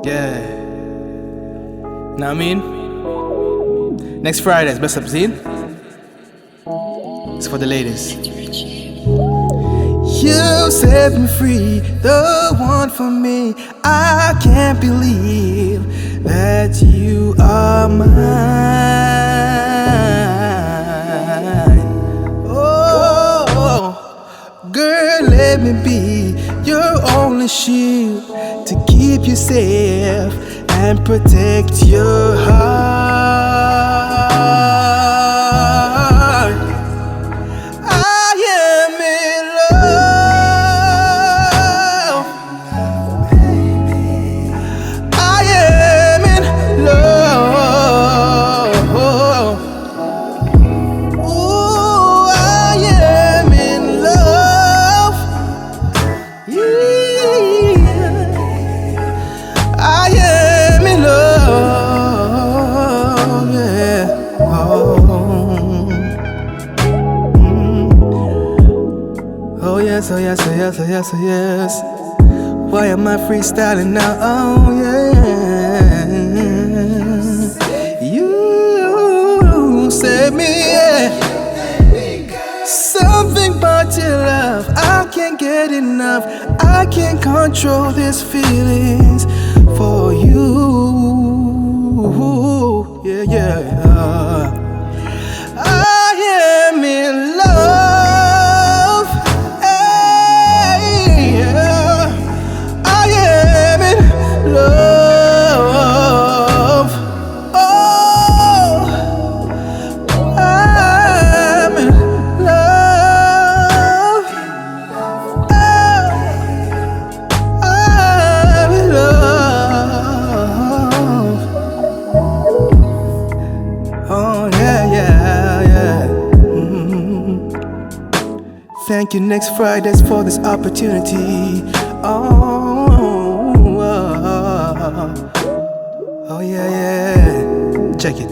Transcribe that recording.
Yeah. Know what I mean? Next Friday's best up scene. It's for the ladies. You set me free, the one for me. I can't believe that you are mine. Oh, girl, let me be your only shield to keep you safe and protect your heart. I am in love. I am in love. Ooh, I am in love. Yeah. I am in love. Yeah. Oh. Oh yes, oh yes, oh yes, oh yes, oh yes. Why am I freestyling now? Oh yeah. You save me, yeah. Something about your love, I can't get enough. I can't control these feelings for you. Yeah, yeah. I am in love. Hey, yeah. I am in love. Oh, I'm in love. Oh, I'm in love. Oh, yeah, yeah, yeah. Thank you, next Fridays, for this opportunity. Oh, yeah, yeah. Check it.